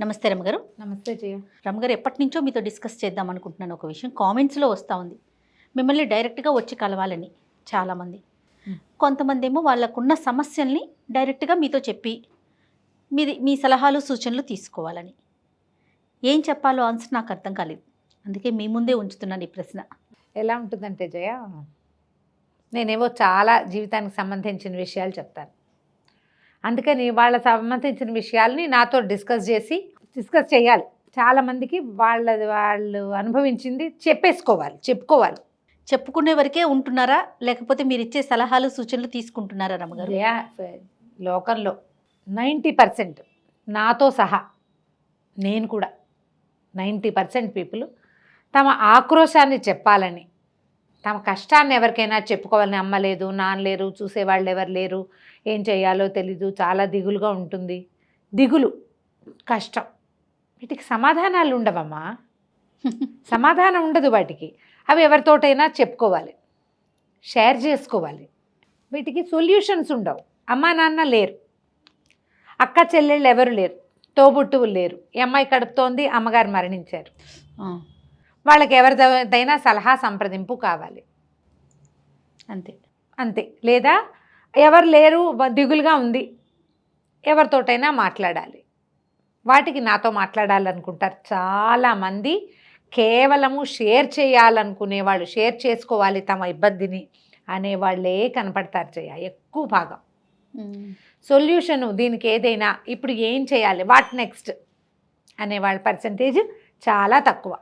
నమస్తే రమగారు. నమస్తే జయ. రమగారు, ఎప్పటి నుంచో మీతో డిస్కస్ చేద్దాం అనుకుంటున్నాను. ఒక విషయం కామెంట్స్లో వస్తూ ఉంది, మిమ్మల్ని డైరెక్ట్గా వచ్చి కలవాలని చాలామంది. కొంతమంది ఏమో వాళ్ళకున్న సమస్యల్ని డైరెక్ట్గా మీతో చెప్పి మీ సలహాలు సూచనలు తీసుకోవాలని. ఏం చెప్పాలో ఆన్సర్ నాకు అర్థం కాలేదు, అందుకే మీ ముందే ఉంచుతున్నాను ఈ ప్రశ్న. ఎలా ఉంటుందంటే జయ, నేనేవో చాలా జీవితానికి సంబంధించిన విషయాలు చెప్తాను. అందుకని వాళ్ళ సంబంధించిన విషయాల్ని నాతో డిస్కస్ చేయాలి. చాలామందికి వాళ్ళు అనుభవించింది చెప్పుకోవాలి. చెప్పుకునే వరకే ఉంటున్నారా, లేకపోతే మీరు ఇచ్చే సలహాలు సూచనలు తీసుకుంటున్నారా రమగారు? లోకంలో 90% నాతో సహా నేను కూడా 90% పీపుల్ తమ ఆక్రోశాన్ని చెప్పాలని, తమ కష్టాన్ని ఎవరికైనా చెప్పుకోవాలని, అమ్మ లేదు, నాన్న లేరు, చూసేవాళ్ళు ఎవరు లేరు, ఏం చేయాలో తెలీదు, చాలా దిగులుగా ఉంటుంది. దిగులు, కష్టం, వీటికి సమాధానాలు ఉండవమ్మా. సమాధానం ఉండదు వాటికి. అవి ఎవరితోటైనా చెప్పుకోవాలి, షేర్ చేసుకోవాలి. వీటికి సొల్యూషన్స్ ఉండవు. అమ్మా నాన్న లేరు, అక్క చెల్లెళ్ళు ఎవరు లేరు, తోబుట్టువులు లేరు, ఈ అమ్మాయి కడుపుతోంది, అమ్మగారు మరణించారు, వాళ్ళకి ఎవరిదైనా సలహా సంప్రదింపు కావాలి, అంతే. లేదా ఎవరు లేరు, దిగులుగా ఉంది, ఎవరితోటైనా మాట్లాడాలి. వాటికి నాతో మాట్లాడాలనుకుంటారు చాలామంది. కేవలము షేర్ చేయాలనుకునేవాళ్ళు, షేర్ చేసుకోవాలి తమ ఇబ్బందిని అనేవాళ్ళే కనపడతారు చేయ ఎక్కువ భాగం. సొల్యూషను దీనికి ఏదైనా ఇప్పుడు ఏం చేయాలి, వాట్ నెక్స్ట్ అనేవాళ్ళ పర్సంటేజ్ చాలా తక్కువ.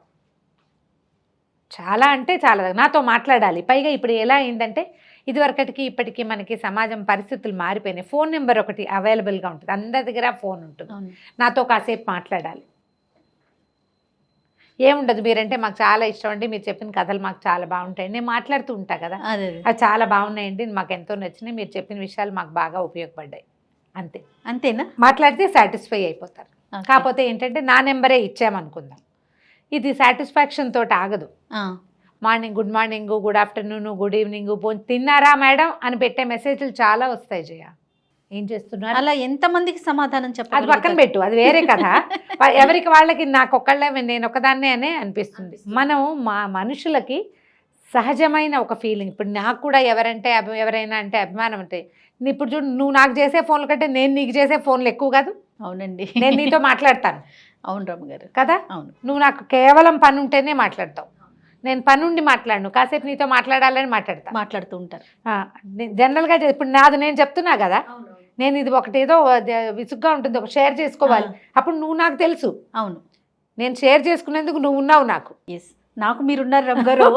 చాలా అంటే చాలా నాతో మాట్లాడాలి. పైగా ఇప్పుడు ఎలా అయిందంటే, ఇదివరకటికి ఇప్పటికీ మనకి సమాజం పరిస్థితులు మారిపోయినాయి. ఫోన్ నెంబర్ ఒకటి అవైలబుల్గా ఉంటుంది, అందరి దగ్గర ఫోన్ ఉంటుంది. నాతో కాసేపు మాట్లాడాలి. ఏముండదు, మీరంటే మాకు చాలా ఇష్టం అండి, మీరు చెప్పిన కథలు మాకు చాలా బాగుంటాయి, నేను మాట్లాడుతూ ఉంటా కదా, అవి చాలా బాగున్నాయండి, మాకు ఎంతో నచ్చినాయి, మీరు చెప్పిన విషయాలు మాకు బాగా ఉపయోగపడ్డాయి, అంతేనా. మాట్లాడితే సాటిస్ఫై అయిపోతారు. కాకపోతే ఏంటంటే నా నెంబరే ఇచ్చామనుకుందాం, ఇది సాటిస్ఫాక్షన్ తోటి ఆగదు. Morning good morning, good afternoon, good evening, తిన్నారా మేడం అని పెట్టే మెసేజ్లు చాలా వస్తాయి జయ. ఏం చేస్తున్నారు, అలా ఎంతమందికి సమాధానం చెప్పాలి, అది పక్కన పెట్టు, అది వేరే కథ. ఎవరికి వాళ్ళకి నేను ఒకదాన్నే అనే అనిపిస్తుంది. మనం మనుషులకి సహజమైన ఒక ఫీలింగ్. ఇప్పుడు నాకు కూడా ఎవరైనా అంటే అభిమానం అంటే, ఇప్పుడు చూడు, నువ్వు నాకు చేసే ఫోన్ల కంటే నేను నీకు చేసే ఫోన్లు ఎక్కువ కాదు. అవునండి, నేను నీతో మాట్లాడతాను. అవును రమ్మగారు కదా. అవును, నువ్వు నాకు కేవలం పని ఉంటేనే మాట్లాడతావు, నేను పని ఉండి మాట్లాడను, కాసేపు నీతో మాట్లాడాలని మాట్లాడుతూ ఉంటారు జనరల్గా. ఇప్పుడు నాది నేను చెప్తున్నా కదా, నేను ఇది ఒకటి ఏదో విసుగ్గా ఉంటుంది, ఒక షేర్ చేసుకోవాలి, అప్పుడు నువ్వు నాకు తెలుసు. అవును, నేను షేర్ చేసుకునేందుకు నువ్వు ఉన్నావు నాకు. ఎస్, నాకు మీరున్నారు రమ్మగారు.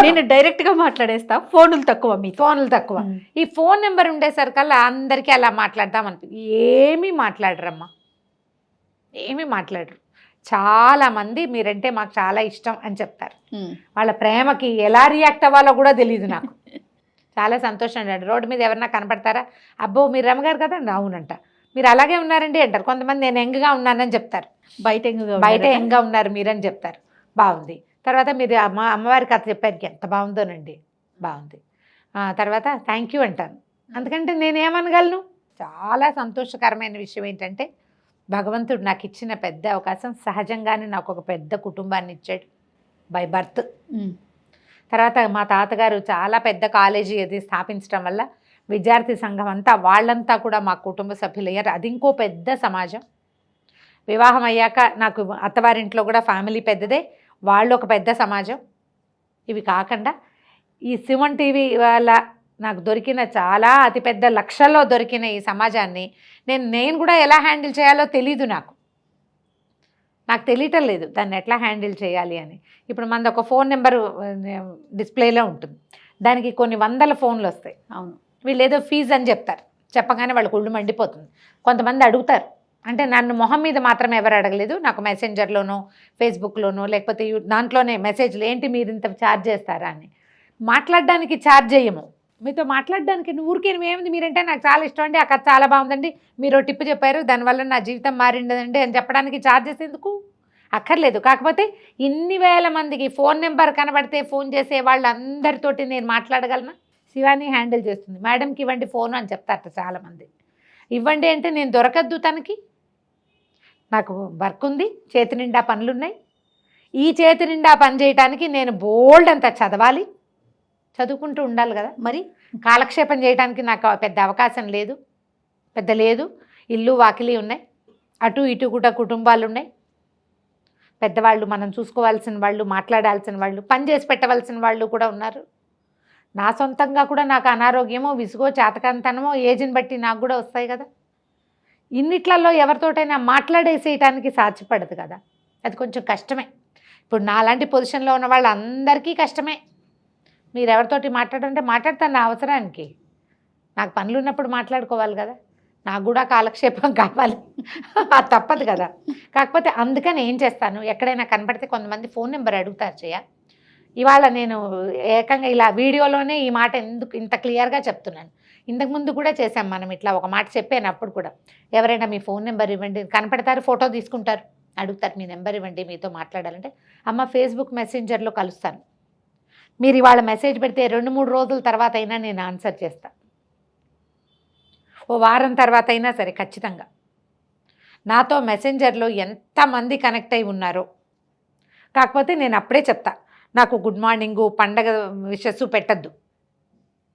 నేను డైరెక్ట్గా మాట్లాడేస్తా, ఫోన్లు తక్కువ. ఈ ఫోన్ నెంబర్ ఉండేసరికల్లా అందరికీ అలా మాట్లాడదాం ఏమీ మాట్లాడరమ్మా, ఏమీ మాట్లాడరు. చాలామంది మీరంటే మాకు చాలా ఇష్టం అని చెప్తారు. వాళ్ళ ప్రేమకి ఎలా రియాక్ట్ అవ్వాలో కూడా తెలియదు నాకు. చాలా సంతోషం అండి. రోడ్డు మీద ఎవరన్నా కనపడతారా, అబ్బో మీరు రమ్మగారు కదా, అవునంట, మీరు అలాగే ఉన్నారండి అంటారు. కొంతమంది నేను యంగ్గా ఉన్నానని చెప్తారు, బయట యంగ్గా ఉన్నారు మీరని చెప్తారు, బాగుంది. తర్వాత మీరు అమ్మవారి కథ చెప్పారు, ఎంత బాగుందోనండి, బాగుంది. తర్వాత థ్యాంక్ యూ అంటాను. అందుకంటే నేనేమనగలను. చాలా సంతోషకరమైన విషయం ఏంటంటే, భగవంతుడు నాకు ఇచ్చిన పెద్ద అవకాశం. సహజంగానే నాకు ఒక పెద్ద కుటుంబాన్ని ఇచ్చాడు బై బర్త్. తర్వాత మా తాతగారు చాలా పెద్ద కాలేజీ అది స్థాపించడం వల్ల విద్యార్థి సంఘం అంతా వాళ్ళంతా కూడా మా కుటుంబ సభ్యులయ్యారు. అది ఇంకో పెద్ద సమాజం. వివాహం అయ్యాక నాకు అత్తవారింట్లో కూడా ఫ్యామిలీ పెద్దదే, వాళ్ళు ఒక పెద్ద సమాజం. ఇవి కాకుండా ఈ సుమన్ టీవీ వల్ల నాకు దొరికిన చాలా అతిపెద్ద లక్షల్లో దొరికిన ఈ సమాజాన్ని నేను కూడా ఎలా హ్యాండిల్ చేయాలో తెలీదు. నాకు తెలియటం లేదు దాన్ని ఎట్లా హ్యాండిల్ చేయాలి అని. ఇప్పుడు మనది ఒక ఫోన్ నెంబరు డిస్ప్లేలో ఉంటుంది, దానికి కొన్ని వందల ఫోన్లు వస్తాయి. అవును, వీళ్ళు ఏదో ఫీజు అని చెప్తారు, చెప్పగానే వాళ్ళకి ఒళ్ళు మండిపోతుంది. కొంతమంది అడుగుతారు, అంటే నన్ను మొహం మీద మాత్రమే ఎవరు అడగలేదు, నాకు మెసెంజర్లోనో ఫేస్బుక్లోనో లేకపోతే దాంట్లోనే మెసేజ్లు, ఏంటి మీరు ఇంత ఛార్జ్ చేస్తారా అని. మాట్లాడడానికి ఛార్జ్ చేయము, మీతో మాట్లాడడానికి. ఊరికే ఏమింది, మీరంటే నాకు చాలా ఇష్టం అండి, అక్కడ చాలా బాగుందండి, మీరు టిప్పు చెప్పారు, దానివల్ల నా జీవితం మారిండదండి అని చెప్పడానికి ఛార్జెస్ ఎందుకు, అక్కర్లేదు. కాకపోతే ఇన్ని వేల మందికి ఫోన్ నెంబర్ కనబడితే ఫోన్ చేసే వాళ్ళందరితోటి నేను మాట్లాడగలనా? శివాని హ్యాండిల్ చేస్తుంది, మేడంకి ఇవ్వండి ఫోన్ అని చెప్తారట చాలామంది. ఇవ్వండి అంటే నేను దొరకద్దు తనకి. నాకు వర్క్ ఉంది, చేతి నిండా పనులు ఉన్నాయి. ఈ చేతి నిండా పని చేయడానికి నేను బోల్డ్ అంత చదవాలి, చదువుకుంటూ ఉండాలి కదా. మరి కాలక్షేపం చేయడానికి నాకు పెద్ద అవకాశం లేదు, లేదు. ఇల్లు వాకిలి ఉన్నాయి, అటు ఇటు కూడా కుటుంబాలు ఉన్నాయి, పెద్దవాళ్ళు, మనం చూసుకోవాల్సిన వాళ్ళు, మాట్లాడాల్సిన వాళ్ళు, పని చేసి పెట్టవలసిన వాళ్ళు కూడా ఉన్నారు. నా సొంతంగా కూడా నాకు అనారోగ్యమో, విసుగో, చేతకంతనమో ఏజ్ని బట్టి నాకు కూడా వస్తాయి కదా. ఇన్నిట్లలో ఎవరితోటైనా మాట్లాడేసేయటానికి సాధ్యపడదు కదా, అది కొంచెం కష్టమే. ఇప్పుడు నాలాంటి పొజిషన్లో ఉన్న వాళ్ళు అందరికీ కష్టమే. మీరు ఎవరితోటి మాట్లాడంటే మాట్లాడతాను నా అవసరానికి, నాకు పనులు ఉన్నప్పుడు మాట్లాడుకోవాలి కదా, నాకు కూడా కాలక్షేపం కావాలి, అది తప్పదు కదా. కాకపోతే అందుకని ఏం చేస్తాను, ఎక్కడైనా కనపడితే కొంతమంది ఫోన్ నెంబర్ అడుగుతారు చేయ. ఇవాళ నేను ఏకంగా ఇలా వీడియోలోనే ఈ మాట ఎందుకు ఇంత క్లియర్గా చెప్తున్నాను. ఇంతకుముందు కూడా చేశాం మనం ఇట్లా ఒక మాట చెప్పాను. అప్పుడు కూడా ఎవరైనా మీ ఫోన్ నెంబర్ ఇవ్వండి, కనపడతారు, ఫోటో తీసుకుంటారు, అడుగుతారు మీ నెంబర్ ఇవ్వండి మీతో మాట్లాడాలంటే. అమ్మ ఫేస్బుక్ మెసెంజర్లో కలుస్తాను, మీరు ఇవాళ మెసేజ్ పెడితే 2-3 రోజుల తర్వాత అయినా నేను ఆన్సర్ చేస్తాను, ఓ వారం తర్వాత అయినా సరే ఖచ్చితంగా. నాతో మెసెంజర్లో ఎంతమంది కనెక్ట్ అయి ఉన్నారో. కాకపోతే నేను అప్పుడే చెప్తా, నాకు గుడ్ మార్నింగు, పండగ విషెస్ పెట్టద్దు.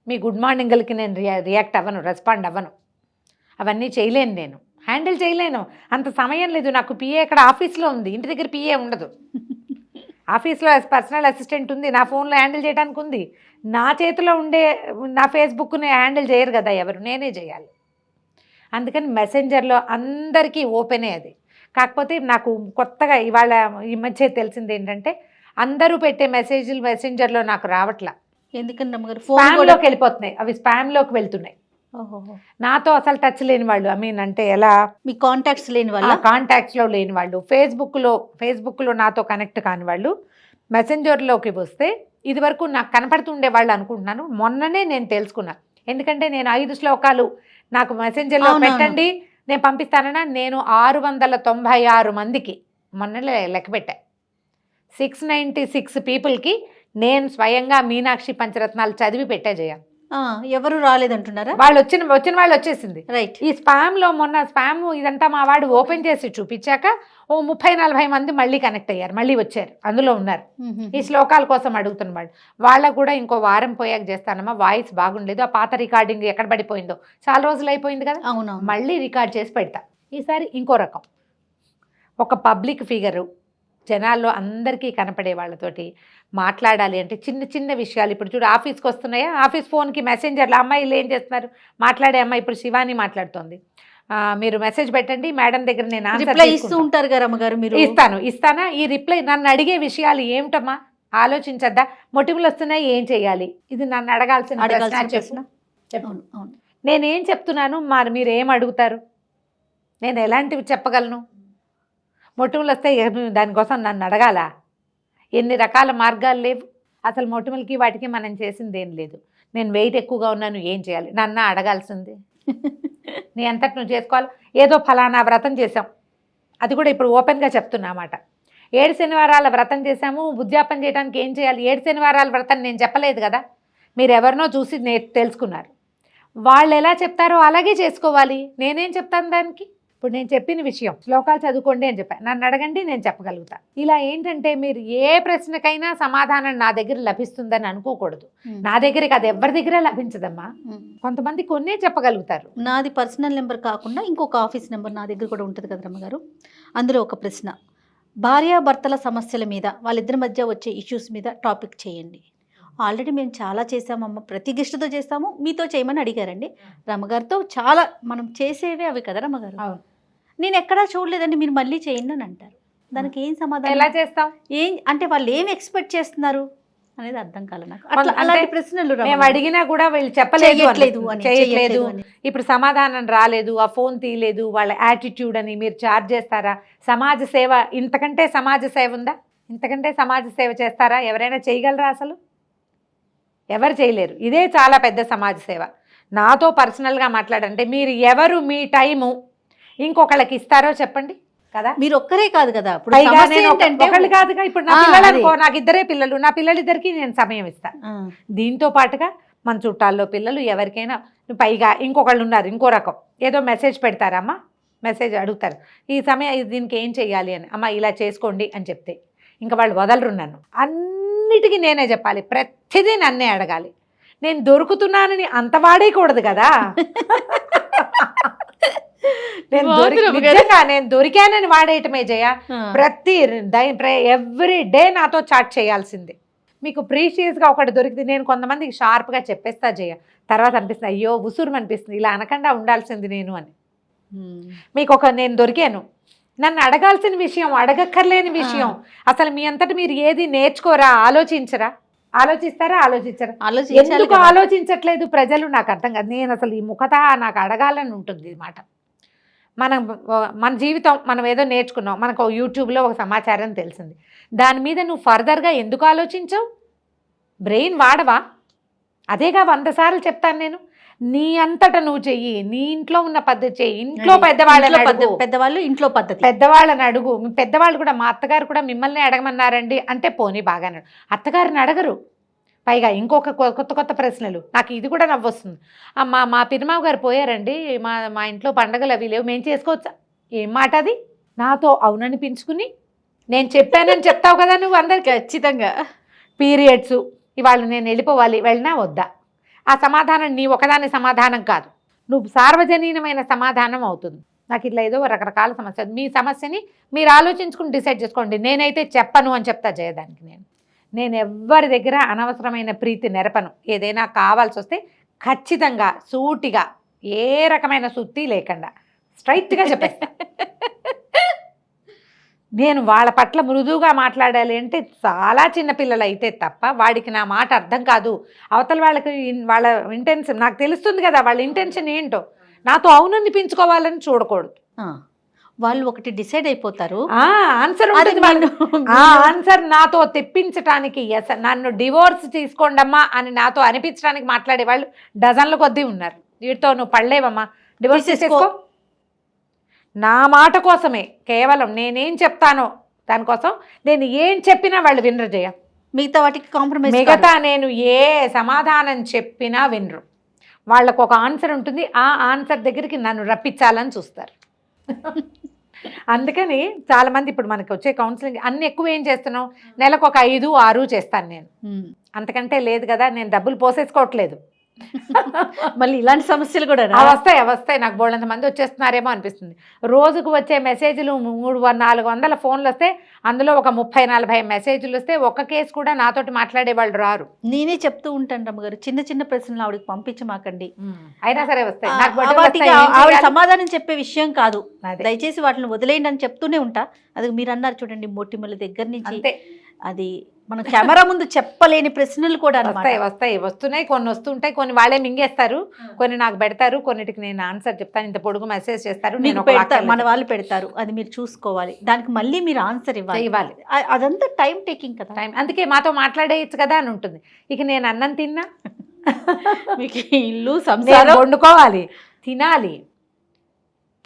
మీ గుడ్ మార్నింగ్లకి నేను రియాక్ట్ అవ్వను, రెస్పాండ్ అవ్వను, అవన్నీ చేయలేను, నేను హ్యాండిల్ చేయలేను, అంత సమయం లేదు నాకు. పిఏ ఇక్కడ ఆఫీస్లో ఉంది, ఇంటి దగ్గర పిఏ ఉండదు. ఆఫీస్లో పర్సనల్ అసిస్టెంట్ ఉంది, నా ఫోన్లో హ్యాండిల్ చేయడానికి ఉంది. నా చేతిలో ఉండే నా ఫేస్బుక్ని హ్యాండిల్ చేయరు కదా ఎవరు, నేనే చేయాలి. అందుకని మెసెంజర్లో అందరికీ ఓపెనే అది. కాకపోతే నాకు కొత్తగా ఇవాళ ఈ మధ్య తెలిసింది ఏంటంటే, అందరూ పెట్టే మెసేజ్లు మెసెంజర్లో నాకు రావట్లా. ఎందుకంటే స్పామ్లోకి వెళ్ళిపోతున్నాయి, అవి స్పామ్లోకి వెళ్తున్నాయి. నాతో అసలు టచ్ లేని వాళ్ళు, ఐ మీన్ అంటే ఎలా, మీ కాంటాక్ట్స్ లేని వాళ్ళు, కాంటాక్ట్స్లో లేని వాళ్ళు, ఫేస్బుక్లో నాతో కనెక్ట్ కాని వాళ్ళు మెసెంజర్లోకి వస్తే ఇదివరకు నాకు కనపడుతుండే వాళ్ళు అనుకుంటున్నాను. మొన్ననే నేను తెలుసుకున్నాను. ఎందుకంటే నేను 5 శ్లోకాలు నాకు మెసెంజర్లో పెట్టండి నేను పంపిస్తానన్నా, నేను 696 మందికి మొన్ననే లెక్క పెట్టా, 696 పీపుల్కి నేను స్వయంగా మీనాక్షి పంచరత్నాలు చదివి పెట్టా జయ. ఎవరు రాలేదంటున్నారా? వాళ్ళు వచ్చిన వాళ్ళు వచ్చేసింది. రైట్. ఈ స్పామ్లో మొన్న స్పామ్ ఇదంతా మా వాడు ఓపెన్ చేసి చూపించాక ఓ 30-40 మంది మళ్ళీ కనెక్ట్ అయ్యారు, మళ్ళీ వచ్చారు, అందులో ఉన్నారు. ఈ శ్లోకాల కోసం అడుగుతున్న వాళ్ళు. వాళ్ళకు కూడా ఇంకో వారం పోయాక చేస్తానమ్మా, వాయిస్ బాగుండలేదు, ఆ పాత రికార్డింగ్ ఎక్కడ పడిపోయిందో, చాలా రోజులు అయిపోయింది కదా, అవును, మళ్ళీ రికార్డ్ చేసి పెడతా. ఈసారి ఇంకో రకం, ఒక పబ్లిక్ ఫిగరు, జనాల్లో అందరికీ కనపడే వాళ్ళతోటి మాట్లాడాలి అంటే చిన్న చిన్న విషయాలు. ఇప్పుడు చూడు, ఆఫీస్కి వస్తున్నాయా, ఆఫీస్ ఫోన్కి మెసెంజర్లు అమ్మాయిలు ఏం చేస్తున్నారు, మాట్లాడే అమ్మాయి ఇప్పుడు శివాని మాట్లాడుతోంది, మీరు మెసేజ్ పెట్టండి మేడం దగ్గర నేను ఆన్సర్ ఇస్తూ ఉంటారు కదా అమ్మగారు, మీరు ఇస్తానా? ఈ రిప్లై నన్ను అడిగే విషయాలు ఏమిటమ్మా, ఆలోచించద్దా? మొటిములు వస్తున్నాయి, ఏం చేయాలి, ఇది నన్ను అడగాల్సిన ప్రశ్న. నేనేం చెప్తున్నాను, మరి మీరు ఏం అడుగుతారు, నేను ఎలాంటివి చెప్పగలను? మొటిములు వస్తే దానికోసం నన్ను అడగాల? ఎన్ని రకాల మార్గాలు లేవు అసలు. మొటిములకి వాటికి మనం చేసింది ఏం లేదు. నేను వెయిట్ ఎక్కువగా ఉన్నాను, ఏం చేయాలి, నన్ను అడగాల్సింది. నీ అంతటి నువ్వు చేసుకోవాలి. ఏదో ఫలానా వ్రతం చేసాం, అది కూడా ఇప్పుడు ఓపెన్గా చెప్తున్నా అన్నమాట. 7 శనివారాల వ్రతం చేశాము, ఉద్యాపన చేయడానికి ఏం చేయాలి, 7 శనివారాల వ్రతం నేను చెప్పలేదు కదా, మీరు ఎవరినో చూసి తెలుసుకున్నారు. వాళ్ళు ఎలా చెప్తారో అలాగే చేసుకోవాలి, నేనేం చెప్తాను దానికి? ఇప్పుడు నేను చెప్పిన విషయం, శ్లోకాలు చదువుకోండి అని చెప్పాను, నన్ను అడగండి నేను చెప్పగలుగుతా. ఇలా ఏంటంటే మీరు ఏ ప్రశ్నకైనా సమాధానం నా దగ్గర లభిస్తుందని అనుకోకూడదు. నా దగ్గరికి అది ఎవరి దగ్గర లభించదమ్మా. కొంతమంది కొన్నే చెప్పగలుగుతారు. నాది పర్సనల్ నెంబర్ కాకుండా ఇంకొక ఆఫీస్ నెంబర్ నా దగ్గర కూడా ఉంటుంది కదా రమ్మగారు. అందులో ఒక ప్రశ్న, భార్యాభర్తల సమస్యల మీద, వాళ్ళిద్దరి మధ్య వచ్చే ఇష్యూస్ మీద టాపిక్ చేయండి. ఆల్రెడీ మేము చాలా చేసామమ్మ, ప్రతి గెస్ట్తో చేస్తాము, మీతో చేయమని అడిగారండి. రమ్మగారితో చాలా మనం చేసేవే అవి కదా రమ్మగారు. నేను ఎక్కడా చూడలేదండి, మీరు మళ్ళీ చేయండి అని అంటారు. దానికి ఏం సమాధానం, ఎలా చేస్తాం, ఏం అంటే వాళ్ళు ఏం ఎక్స్పెక్ట్ చేస్తున్నారు అనేది అర్థం కాలే నాకు. అలాంటి ప్రశ్నలు మేము అడిగినా కూడా వీళ్ళు చెప్పలేదు, చేయట్లేదు, ఇప్పుడు సమాధానం రాలేదు, ఆ ఫోన్ తీయలేదు, వాళ్ళ యాటిట్యూడ్ అని మీరు చార్జ్ చేస్తారా? సమాజ సేవ, ఇంతకంటే సమాజ సేవ ఉందా? ఇంతకంటే సమాజ సేవ చేస్తారా? ఎవరైనా చేయగలరా? అసలు ఎవరు చేయలేరు. ఇదే చాలా పెద్ద సమాజ సేవ. నాతో పర్సనల్గా మాట్లాడంటే మీరు ఎవరు మీ టైము ఇంకొకళ్ళకి ఇస్తారో చెప్పండి కదా. మీరు ఒక్కరే కాదు కదా, ఒకళ్ళు కాదుగా. ఇప్పుడు నా పిల్లలు అనుకో, నాకు 2 పిల్లలు, నా పిల్లలిద్దరికి నేను సమయం ఇస్తాను. దీంతో పాటుగా మన చుట్టాల్లో పిల్లలు ఎవరికైనా, పైగా ఇంకొకళ్ళు ఉన్నారు, ఇంకో రకం, ఏదో మెసేజ్ పెడతారమ్మా, మెసేజ్ అడుగుతారు, ఈ సమయం దీనికి ఏం చెయ్యాలి అని. అమ్మ ఇలా చేసుకోండి అని చెప్తే ఇంకా వాళ్ళు వదలరు నన్ను. అన్నిటికీ నేనే చెప్పాలి, ప్రతిదీ నన్నే అడగాలి. నేను దొరుకుతున్నానని అంత వాడేయకూడదు కదా. నేను దొరికానని వాడేయటమే జయ. ఎవ్రీ డే నాతో చాట్ చేయాల్సిందే. మీకు ప్రీషియస్గా ఒకటి దొరికింది, నేను కొంతమందికి షార్ప్గా చెప్పేస్తా జయ, తర్వాత అనిపిస్తుంది అయ్యో ఉసురు అనిపిస్తుంది, ఇలా అనకుండా ఉండాల్సింది నేను అని. మీకు నేను దొరికాను, నన్ను అడగాల్సిన విషయం, అడగక్కర్లేని విషయం. అసలు మీ అంతటి మీరు ఏది నేర్చుకోరా, ఆలోచించరా? ఆలోచిస్తారా? ఎందుకు ఆలోచించట్లేదు ప్రజలు? నాకు అర్థం కాదు. నేను అసలు ఈ ముఖత నాకు అడగాలని ఉంటుంది మాట. మన జీవితం మనం ఏదో నేర్చుకున్నాం, మనకు యూట్యూబ్లో ఒక సమాచారం తెలిసింది, దాని మీద నువ్వు ఫర్దర్గా ఎందుకు ఆలోచించవు? బ్రెయిన్ వాడవా? అదేగా 100 సార్లు చెప్తాను నేను. నీ అంతటా నువ్వు చెయ్యి, నీ ఇంట్లో ఉన్న పద్ధతి చెయ్యి. ఇంట్లో పెద్దవాళ్ళు ఇంట్లో పద్ధతి, పెద్దవాళ్ళని అడుగు. పెద్దవాళ్ళు కూడా, మా అత్తగారు కూడా మిమ్మల్ని అడగమన్నారండి అంటే పోనీ బాగానే, అత్తగారిని అడగరు. పైగా ఇంకొక కొత్త ప్రశ్నలు. నాకు ఇది కూడా నవ్వొస్తుంది. మా పిరిమావ గారు పోయారండి, మా ఇంట్లో పండగలు అవి లేవు, మేము చేసుకోవచ్చా? ఏం మాట అది? నాతో అవుననిపించుకుని నేను చెప్పానని చెప్తావు కదా నువ్వు అందరికి. ఖచ్చితంగా పీరియడ్స్ ఇవాళ నేను వెళ్ళిపోవాలి, వెళ్ళినా వద్దా? ఆ సమాధానం నీ ఒకదాని సమాధానం కాదు, నువ్వు సార్వజనీనమైన సమాధానం అవుతుంది. నాకు ఇట్లా ఏదో రకరకాల సమస్య, మీ సమస్యని మీరు ఆలోచించుకుని డిసైడ్ చేసుకోండి. నేనైతే చెప్పను అని చెప్తా జయదానికి. నేను ఎవ్వరి దగ్గర అనవసరమైన ప్రీతి నెరపను. ఏదైనా కావాల్సి వస్తే ఖచ్చితంగా సూటిగా, ఏ రకమైన సుత్తి లేకుండా స్ట్రైట్గా చెప్పేస్తా. నేను వాళ్ళ పట్ల మృదువుగా మాట్లాడాలి అంటే చాలా చిన్నపిల్లలు అయితే తప్ప వాడికి నా మాట అర్థం కాదు. అవతల వాళ్ళ ఇంటెన్షన్ నాకు తెలుస్తుంది కదా, వాళ్ళ ఇంటెన్షన్ ఏంటో. నాతో అవుననిపించుకోవాలని చూడకూడదు. వాళ్ళు ఒకటి డిసైడ్ అయిపోతారు, ఆన్సర్ ఆన్సర్ నాతో తెప్పించడానికి, నన్ను డివోర్స్ తీసుకోండమ్మా అని నాతో అనిపించడానికి మాట్లాడే వాళ్ళు డజన్ల కొద్దీ ఉన్నారు. వీటితో నువ్వు పడలేవమ్మా, డివోర్స్ తీసుకో. నా మాట కోసమే, కేవలం నేనేం చెప్తానో దానికోసం నేను ఏం చెప్పినా వాళ్ళు వినరు జయ. మిగతా వాటికి కాంప్రమైజ్, మిగతా నేను ఏ సమాధానం చెప్పినా వినరు. వాళ్ళకు ఒక ఆన్సర్ ఉంటుంది, ఆ ఆన్సర్ దగ్గరికి నన్ను రప్పించాలని చూస్తారు. అందుకని చాలామంది ఇప్పుడు మనకి వచ్చే కౌన్సిలింగ్ అన్ని ఎక్కువ ఏం చేస్తున్నావు, నెలకు ఒక 5, 6 చేస్తాను నేను. అంతకంటే లేదు కదా, నేను డబ్బులు పోసేసుకోవట్లేదు. మళ్ళీ ఇలాంటి సమస్యలు కూడా వస్తాయి. నాకు బోళ్ళంత మంది వచ్చేస్తున్నారేమో అనిపిస్తుంది. రోజుకు వచ్చే మెసేజ్లు 300-400 ఫోన్లు వస్తే అందులో ఒక 30-40 మెసేజ్లు వస్తే ఒక్క కేసు కూడా నాతోటి మాట్లాడే వాళ్ళు రారు. నేనే చెప్తూ ఉంటాను రమ్మగారు, చిన్న ప్రశ్నలు ఆవిడకి పంపించమాకండి, అయినా సరే వస్తాయి. ఆవిడ సమాధానం చెప్పే విషయం కాదు, దయచేసి వాటిని వదిలేయండి అని చెప్తూనే ఉంటా. అది మీరు అన్నారు చూడండి, మొట్టిమల దగ్గర నుంచి అది మనం కెమెరా ముందు చెప్పలేని ప్రశ్నలు కూడా వస్తున్నాయి. కొన్ని వస్తుంటాయి, కొన్ని వాళ్ళే మింగేస్తారు, కొన్ని నాకు పెడతారు, కొన్నిటికి నేను ఆన్సర్ చెప్తాను. ఇంత పొడుగు మెసేజ్ చేస్తారు, మన వాళ్ళు పెడతారు, అది మీరు చూసుకోవాలి, దానికి మళ్ళీ మీరు ఆన్సర్ ఇవ్వాలి. అదంతా టైం టేకింగ్ కదా. అందుకే మాతో మాట్లాడేయచ్చు కదా అని ఉంటుంది. ఇక నేను అన్నం తిన్నా, మీకు ఇల్లు సంసారం వండుకోవాలి, తినాలి,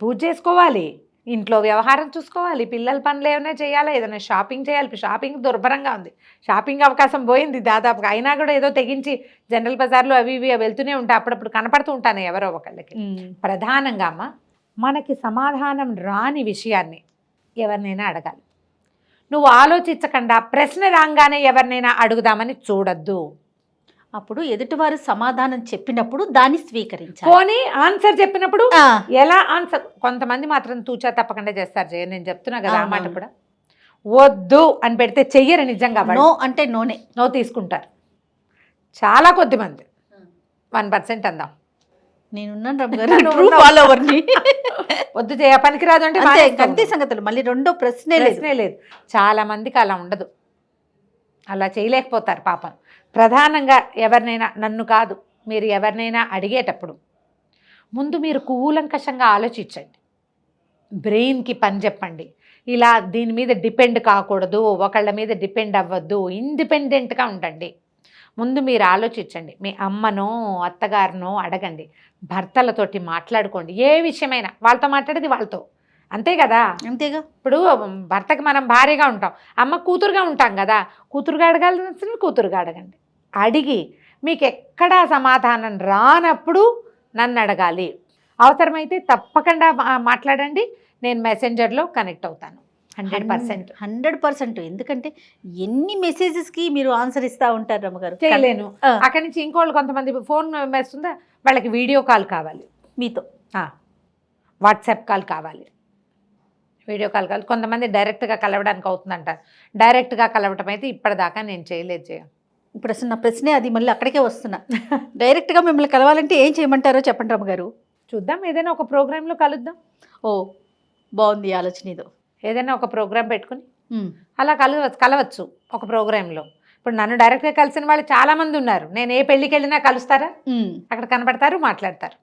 పూజ చేసుకోవాలి, ఇంట్లో వ్యవహారం చూసుకోవాలి, పిల్లల పనులు ఏమైనా చేయాలా, ఏదైనా షాపింగ్ చేయాలి. షాపింగ్ దుర్భరంగా ఉంది, షాపింగ్ అవకాశం పోయింది దాదాపుగా. అయినా కూడా ఏదో తెగించి జనరల్ బజార్లు అవి ఇవి వెళ్తూనే ఉంటాయి, అప్పుడప్పుడు కనపడుతూ ఉంటాను ఎవరో ఒకళ్ళకి. ప్రధానంగా అమ్మ, మనకి సమాధానం రాని విషయాన్ని ఎవరినైనా అడగాలి. నువ్వు ఆలోచించకుండా ప్రశ్న రాగానే ఎవరినైనా అడుగుదామని చూడొద్దు. అప్పుడు ఎదుటివారు సమాధానం చెప్పినప్పుడు దాన్ని స్వీకరించాలి. పోనీ ఆన్సర్ చెప్పినప్పుడు ఎలా ఆన్సర్. కొంతమంది మాత్రం తూచా తప్పకుండా చేస్తారు జయ, నేను చెప్తున్నా కదా. ఆ మాట కూడా వద్దు అని పెడితే చెయ్యరు నిజంగా. నో అంటే నో తీసుకుంటారు చాలా కొద్ది మంది, 1% అందాం. నేనున్నాను రమ్మగారు, వద్దు జయ పనికిరాదు అంటే అంతే సంగతులు. మళ్ళీ రెండో ప్రశ్నే లేదు. చాలా మందికి అలా ఉండదు, అలా చేయలేకపోతారు పాపం. ప్రధానంగా ఎవరినైనా, నన్ను కాదు, మీరు ఎవరినైనా అడిగేటప్పుడు ముందు మీరు కూలంకషంగా ఆలోచించండి, బ్రెయిన్కి పని చెప్పండి. ఇలా దీని మీద డిపెండ్ కాకూడదు, ఒకళ్ళ మీద డిపెండ్ అవ్వద్దు, ఇండిపెండెంట్గా ఉండండి. ముందు మీరు ఆలోచించండి. మీ అమ్మనో అత్తగారినో అడగండి, భర్తలతోటి మాట్లాడుకోండి. ఏ విషయమైనా వాళ్ళతో మాట్లాడేది వాళ్ళతో, అంతే కదా. అంతేగా. ఇప్పుడు భర్తకి మనం భార్యగా ఉంటాం, అమ్మ కూతురుగా ఉంటాం కదా. కూతురుగా అడగాల్సిన కూతురుగా అడగండి. అడిగి మీకు ఎక్కడా సమాధానం రానప్పుడు నన్ను అడగాలి. అవసరమైతే తప్పకుండా మాట్లాడండి, నేను మెసెంజర్లో కనెక్ట్ అవుతాను 100%. 100%. ఎందుకంటే ఎన్ని మెసేజెస్కి మీరు ఆన్సర్ ఇస్తూ ఉంటారు రమ్మగారు. చేయలేను. అక్కడి నుంచి ఇంకోళ్ళు కొంతమంది ఫోన్ వస్తుందా, వాళ్ళకి వీడియో కాల్ కావాలి మీతో, వాట్సాప్ కాల్ కావాలి, వీడియో కాల్ కావాలి. కొంతమంది డైరెక్ట్గా కలవడానికి అవుతుందంటారు. డైరెక్ట్గా కలవటం అయితే ఇప్పటిదాకా నేను చేయలేదు. ఇప్పుడు అసలు నా ప్రశ్నే అది, మళ్ళీ అక్కడికే వస్తున్నా. డైరెక్ట్గా మిమ్మల్ని కలవాలంటే ఏం చేయమంటారో చెప్పండి రమ్మగారు. చూద్దాం, ఏదైనా ఒక ప్రోగ్రాంలో కలుద్దాం. ఓ బాగుంది ఆలోచన ఇదో. ఏదైనా ఒక ప్రోగ్రాం పెట్టుకుని అలా కలవచ్చు ఒక ప్రోగ్రాంలో. ఇప్పుడు నన్ను డైరెక్ట్గా కలిసిన వాళ్ళు చాలామంది ఉన్నారు. నేను ఏ పెళ్ళికి వెళ్ళినా కలుస్తారా, అక్కడ కనపడతారు, మాట్లాడతారు.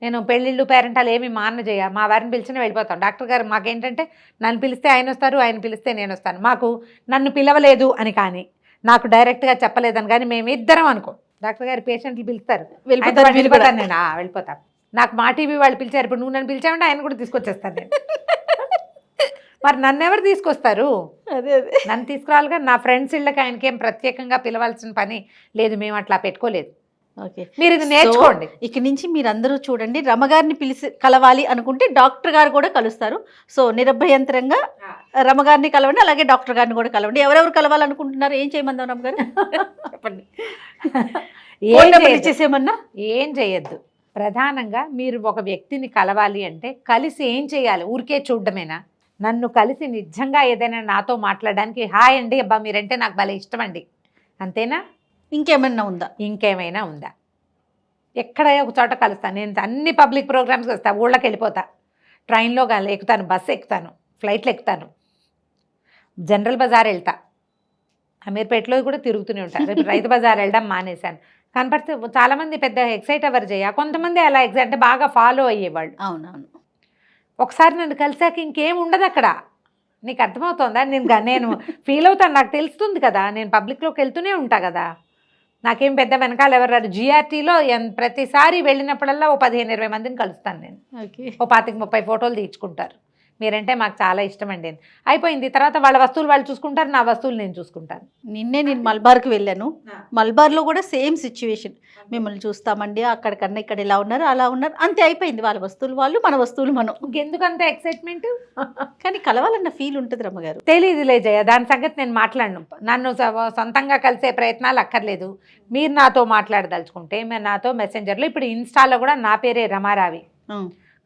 నేను పెళ్ళిళ్ళు పేరెంటాలు ఏమి చేయ, మా వారిని పిలిచినా వెళ్ళిపోతాం. డాక్టర్ గారు మాకేంటంటే నన్ను పిలిస్తే ఆయన వస్తారు, ఆయన పిలిస్తే నేను వస్తాను. మాకు నన్ను పిలవలేదు అని కానీ, నాకు డైరెక్ట్గా చెప్పలేదని కానీ మేమిద్దరం అనుకో. డాక్టర్ గారు పేషెంట్లు పిలుస్తారు, వెళ్ళిపోతాను నేను, వెళ్ళిపోతాను. నాకు మా టీవీ వాళ్ళు పిలిచారు, ఇప్పుడు నువ్వు నన్ను పిలిచావంటే ఆయన కూడా తీసుకొచ్చేస్తాను నేను. మరి నన్ను ఎవరు తీసుకొస్తారు? అదే నన్ను తీసుకురావాలిగా. నా ఫ్రెండ్స్ ఇళ్ళకి ఆయనకేం ప్రత్యేకంగా పిలవాల్సిన పని లేదు, మేము అట్లా పెట్టుకోలేదు. ఓకే, మీరు ఇది నేర్చుకోండి. ఇక నుంచి మీరందరూ చూడండి, రమగారిని పిలిచి కలవాలి అనుకుంటే డాక్టర్ గారు కూడా కలుస్తారు. సో నిరభ్యంతరంగా రమగారిని కలవండి, అలాగే డాక్టర్ గారిని కూడా కలవండి. ఎవరెవరు కలవాలనుకుంటున్నారు, ఏం చేయమందాం రమగారు చెప్పండి. ఇచ్చేసేమన్నా ఏం చేయొద్దు. ప్రధానంగా మీరు ఒక వ్యక్తిని కలవాలి అంటే కలిసి ఏం చేయాలి? ఊరికే చూడడమేనా? నన్ను కలిసి నిజంగా ఏదైనా నాతో మాట్లాడడానికి, హాయ్ అండి, అబ్బా మీరంటే నాకు భలే ఇష్టం అండి, అంతేనా? ఇంకేమైనా ఉందా? ఇంకేమైనా ఉందా? ఎక్కడ ఒక చోట కలుస్తాను నేను. అన్ని పబ్లిక్ ప్రోగ్రామ్స్కి వస్తాను, ఊళ్ళకి వెళ్ళిపోతా, ట్రైన్లో ఎక్కుతాను, బస్సు ఎక్కుతాను, ఫ్లైట్లు ఎక్కుతాను, జనరల్ బజార్ వెళ్తా, అమీర్పేటలో కూడా తిరుగుతూనే ఉంటాను. రేపు రైతు బజార్ వెళ్ళడం మానేశాను. కనపడితే చాలామంది పెద్ద ఎక్సైట్ అవ్వరు చేయ, కొంతమంది అలా ఎక్సైట్ అంటే బాగా ఫాలో అయ్యేవాళ్ళు. అవునవును. ఒకసారి నన్ను కలిసాక ఇంకేం ఉండదు అక్కడ. నీకు అర్థమవుతుందా? నేను ఫీల్ అవుతాను, నాకు తెలుస్తుంది కదా, నేను పబ్లిక్లోకి వెళ్తూనే ఉంటా కదా. నాకేం పెద్ద వెనకాల ఎవరు రారు. జిఆర్టీలో ప్రతిసారి వెళ్ళినప్పుడల్లా ఓ 15-20 మందిని కలుస్తాను నేను. ఓ 25-30 ఫోటోలు తీర్చుకుంటారు. మీరంటే మాకు చాలా ఇష్టం అండి. అయిపోయింది. తర్వాత వాళ్ళ వస్తువులు వాళ్ళు చూసుకుంటారు, నా వస్తువులు నేను చూసుకుంటాను. నేను మల్బార్కి వెళ్ళాను. మల్బార్లో కూడా సేమ్ సిచ్యువేషన్. మిమ్మల్ని చూస్తామండి, అక్కడికన్నా ఇక్కడ ఇలా ఉన్నారు, అలా ఉన్నారు, అంతే, అయిపోయింది. వాళ్ళ వస్తువులు వాళ్ళు, మన వస్తువులు మనం. ఎందుకంత ఎక్సైట్మెంట్? కానీ కలవాలన్న ఫీల్ ఉంటుంది రమ్మగారు. తెలియదులే జయ, దాని సంగతి నేను మాట్లాడను. నన్ను సొంతంగా కలిసే ప్రయత్నాలు అక్కర్లేదు. మీరు నాతో మాట్లాడదలుచుకుంటే మీరు నాతో మెసెంజర్లో, ఇప్పుడు ఇన్స్టాలో కూడా నా పేరే రమారావి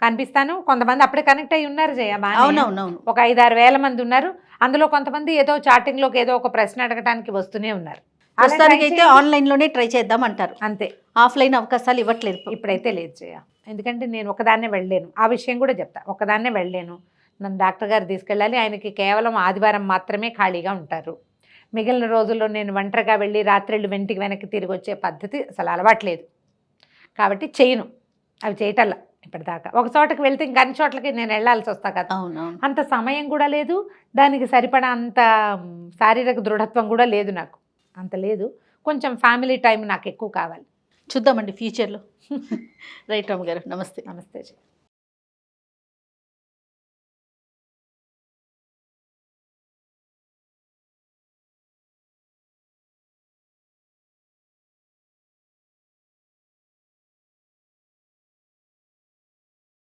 కనిపిస్తాను. కొంతమంది అప్పుడే కనెక్ట్ అయ్యి ఉన్నారు జయ, అవునవును, ఒక 5-6 వేల మంది ఉన్నారు. అందులో కొంతమంది ఏదో చాటింగ్లోకి ఏదో ఒక ప్రశ్న అడగడానికి వస్తూనే ఉన్నారు. ప్రస్తుతానికైతే ఆన్లైన్లోనే ట్రై చేద్దాం అంటారు, అంతే. ఆఫ్లైన్ అవకాశాలు ఇవ్వట్లేదు ఇప్పుడైతే లేదు జయ. ఎందుకంటే నేను ఒకదాన్నే వెళ్ళలేను, ఆ విషయం కూడా చెప్తా. ఒకదాన్నే వెళ్ళలేను, నన్ను డాక్టర్ గారు తీసుకెళ్ళాలి. ఆయనకి కేవలం ఆదివారం మాత్రమే ఖాళీగా ఉంటారు. మిగిలిన రోజుల్లో నేను ఒంటరిగా వెళ్ళి రాత్రిళ్ళు వెనక్కి తిరిగి వచ్చే పద్ధతి అసలు అలవాట్లేదు. కాబట్టి చేయను, అవి చేయటల్లా ఇప్పటిదాకా. ఒక చోటకి వెళ్తే ఇంకా అన్ని చోట్లకి నేను వెళ్ళాల్సి వస్తా కదా, అంత సమయం కూడా లేదు, దానికి సరిపడా అంత శారీరక దృఢత్వం కూడా లేదు నాకు, అంత లేదు. కొంచెం ఫ్యామిలీ టైం నాకు ఎక్కువ కావాలి. చూద్దామండి ఫ్యూచర్లో. రైట్ రామ్ గారు, నమస్తే. నమస్తే.